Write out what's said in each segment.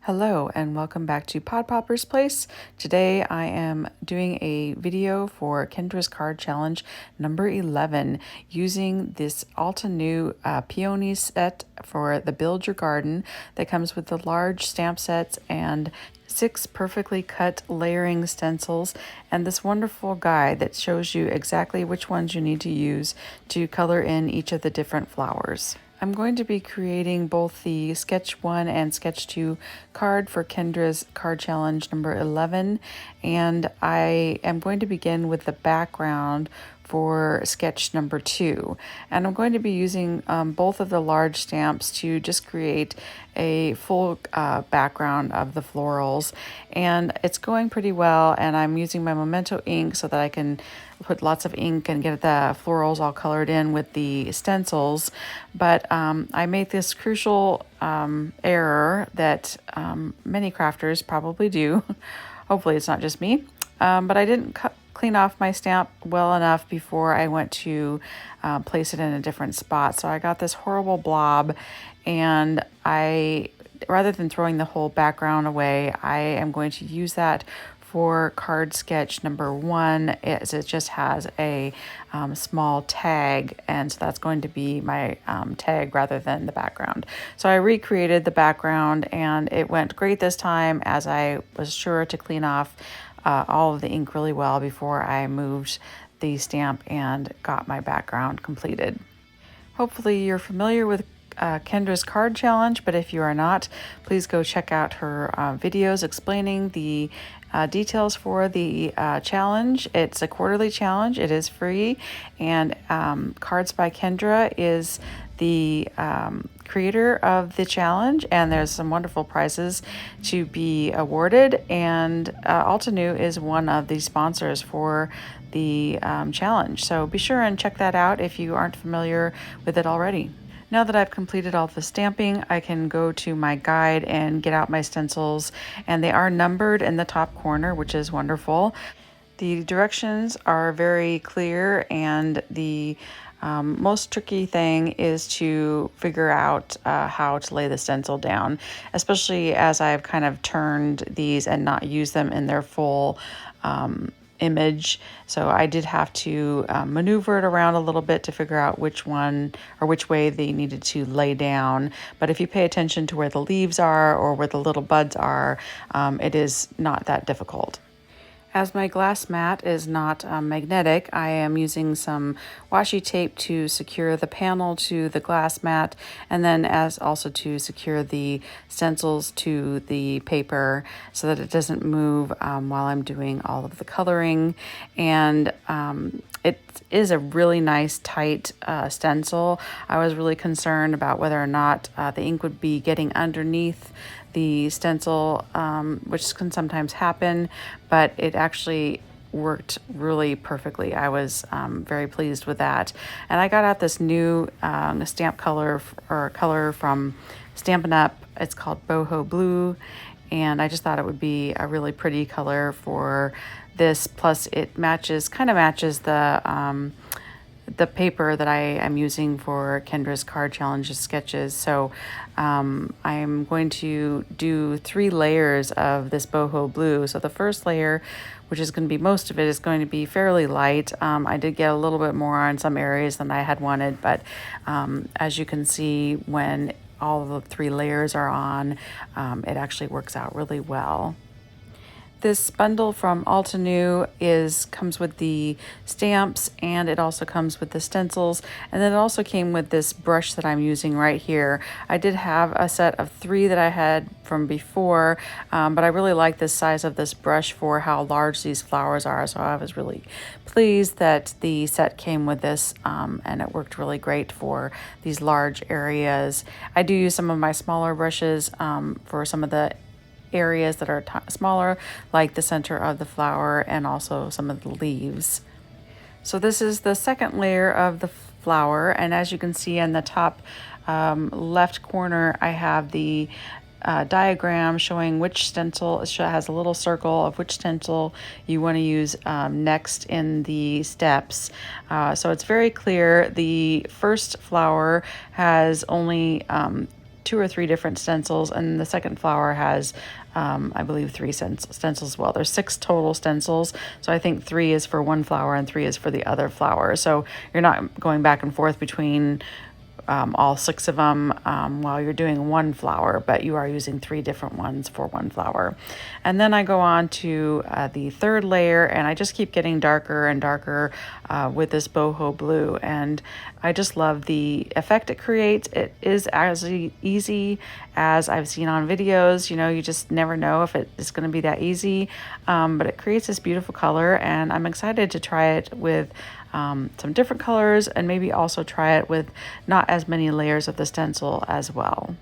Hello and welcome back to Pod Popper's Place. Today I am doing a video for Kendra's card challenge number 11 using this Altenew peonies set for the Build Your Garden that comes with the large stamp sets and 6 perfectly cut layering stencils and this wonderful guide that shows you exactly which ones you need to use to color in each of the different flowers. I'm going to be creating both the Sketch 1 and Sketch 2 card for Kendra's card challenge number 11, and I am going to begin with the background for sketch number 2. And I'm going to be using both of the large stamps to just create a full background of the florals. And it's going pretty well, and I'm using my Memento ink so that I can put lots of ink and get the florals all colored in with the stencils. But I made this crucial error that many crafters probably do. Hopefully it's not just me. But I didn't clean off my stamp well enough before I went to place it in a different spot. So I got this horrible blob, and rather than throwing the whole background away, I am going to use that for card sketch number 1, as it just has a small tag, and so that's going to be my tag rather than the background. So I recreated the background, and it went great this time, as I was sure to clean off all of the ink really well before I moved the stamp and got my background completed. Hopefully you're familiar with Kendra's card challenge, but if you are not, please go check out her videos explaining the details for the challenge. It's a quarterly challenge. It is free, and Cards by Kendra is the creator of the challenge, and there's some wonderful prizes to be awarded, and Altenew is one of the sponsors for the challenge. So be sure and check that out if you aren't familiar with it already. Now that I've completed all the stamping, I can go to my guide and get out my stencils, and they are numbered in the top corner, which is wonderful. The directions are very clear, and the most tricky thing is to figure out how to lay the stencil down, especially as I've kind of turned these and not used them in their full image. So I did have to maneuver it around a little bit to figure out which one or which way they needed to lay down. But if you pay attention to where the leaves are or where the little buds are, it is not that difficult. As my glass mat is not magnetic, I am using some washi tape to secure the panel to the glass mat, and then as also to secure the stencils to the paper so that it doesn't move while I'm doing all of the coloring. And it is a really nice tight stencil. I was really concerned about whether or not the ink would be getting underneath the stencil, which can sometimes happen, but it actually worked really perfectly. I was very pleased with that. And I got out this new stamp color from Stampin' Up. It's called Boho Blue, and I just thought it would be a really pretty color for this. Plus it kind of matches the paper that I am using for Kendra's card challenges sketches. So I'm going to do 3 layers of this boho blue. So the first layer, which is going to be most of it, is going to be fairly light. I did get a little bit more on some areas than I had wanted, but as you can see, when all of the 3 layers are on, it actually works out really well. This bundle from Altenew comes with the stamps, and it also comes with the stencils, and then it also came with this brush that I'm using right here. I did have a set of 3 that I had from before, but I really like the size of this brush for how large these flowers are, so I was really pleased that the set came with this, and it worked really great for these large areas. I do use some of my smaller brushes for some of the areas that are smaller, like the center of the flower and also some of the leaves. So this is the second layer of the flower, and as you can see in the top left corner, I have the diagram showing which stencil. It has a little circle of which stencil you want to use next in the steps. So it's very clear. The first flower has only 2 or 3 different stencils, and the second flower has I believe 3 stencils as well. There's 6 total stencils, so I think 3 is for one flower and 3 is for the other flower. So you're not going back and forth between all 6 of them while you're doing one flower, but you are using 3 different ones for one flower. And then I go on to the third layer, and I just keep getting darker and darker with this boho blue, and I just love the effect it creates. It is as easy as I've seen on videos. You know, you just never know if it is going to be that easy, but it creates this beautiful color, and I'm excited to try it with some different colors, and maybe also try it with not as many layers of the stencil as well.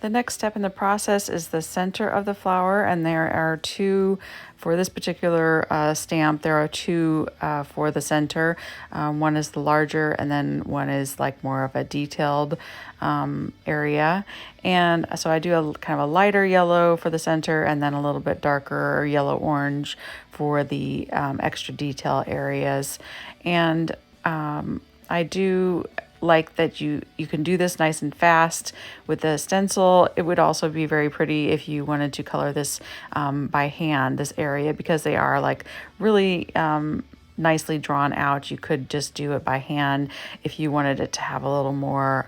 The next step in the process is the center of the flower, and there are 2 for this particular stamp. There are 2 for the center. One is the larger, and then one is like more of a detailed area. And so I do a kind of a lighter yellow for the center, and then a little bit darker yellow orange for the extra detail areas. And I do like that you can do this nice and fast with the stencil. It would also be very pretty if you wanted to color this by hand, this area, because they are like really nicely drawn out. You could just do it by hand if you wanted it to have a little more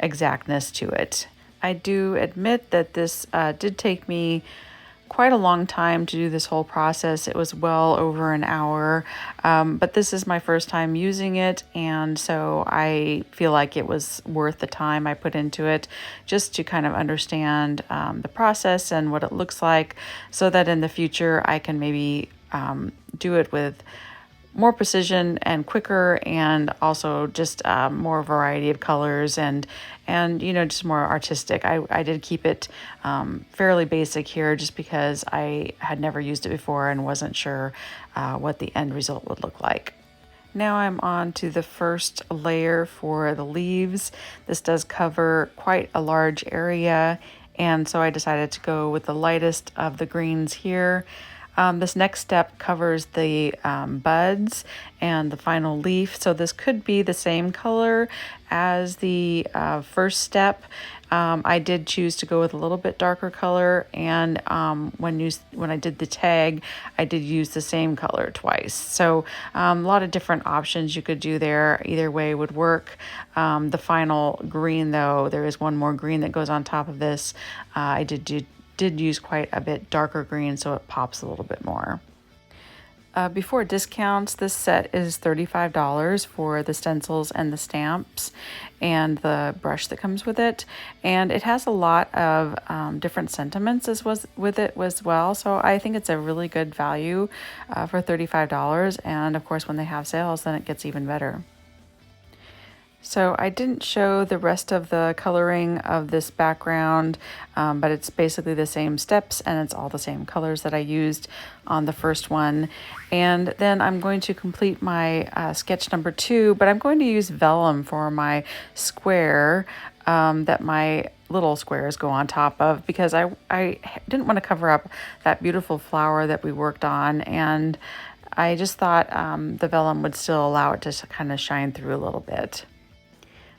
exactness to it. I do admit that this did take me quite a long time to do this whole process. It was well over an hour, but this is my first time using it, and so I feel like it was worth the time I put into it just to kind of understand the process and what it looks like, so that in the future I can maybe do it with more precision and quicker, and also just more variety of colors, and you know, just more artistic. I did keep it fairly basic here just because I had never used it before and wasn't sure what the end result would look like. Now I'm on to the first layer for the leaves. This does cover quite a large area, and so I decided to go with the lightest of the greens here. This next step covers the buds and the final leaf, so this could be the same color as the first step. I did choose to go with a little bit darker color, and when I did the tag, I did use the same color twice. So a lot of different options you could do there. Either way would work. The final green, though, there is one more green that goes on top of this. I did use quite a bit darker green, so it pops a little bit more. Before discounts, this set is $35 for the stencils and the stamps and the brush that comes with it. And it has a lot of different sentiments with it as well. So I think it's a really good value for $35. And of course, when they have sales, then it gets even better. So I didn't show the rest of the coloring of this background, but it's basically the same steps, and it's all the same colors that I used on the first one. And then I'm going to complete my sketch number 2, but I'm going to use vellum for my square that my little squares go on top of, because I didn't want to cover up that beautiful flower that we worked on, and I just thought the vellum would still allow it to kind of shine through a little bit.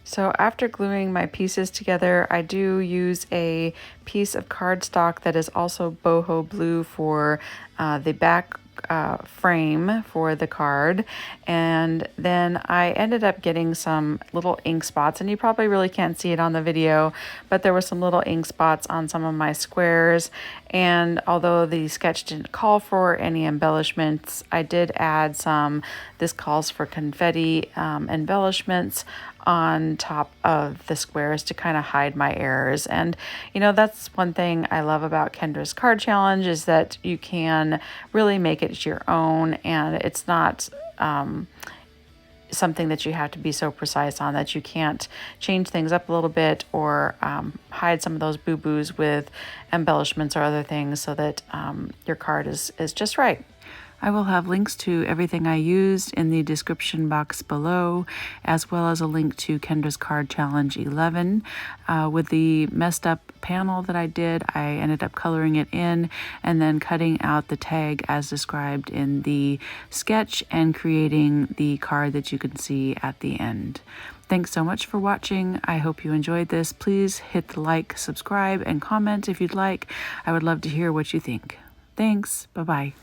So after gluing my pieces together, I do use a piece of cardstock that is also boho blue for the back frame for the card, and then I ended up getting some little ink spots, and you probably really can't see it on the video, but there were some little ink spots on some of my squares, and although the sketch didn't call for any embellishments, I did add some. This calls for confetti embellishments on top of the squares to kind of hide my errors. And you know, that's one thing I love about Kendra's card challenge, is that you can really make it your own, and it's not something that you have to be so precise on that you can't change things up a little bit, or hide some of those boo-boos with embellishments or other things, so that your card is just right. I will have links to everything I used in the description box below, as well as a link to Kendra's Card Challenge 11. With the messed up panel that I did, I ended up coloring it in and then cutting out the tag as described in the sketch and creating the card that you can see at the end. Thanks so much for watching. I hope you enjoyed this. Please hit the like, subscribe, and comment if you'd like. I would love to hear what you think. Thanks. Bye-bye.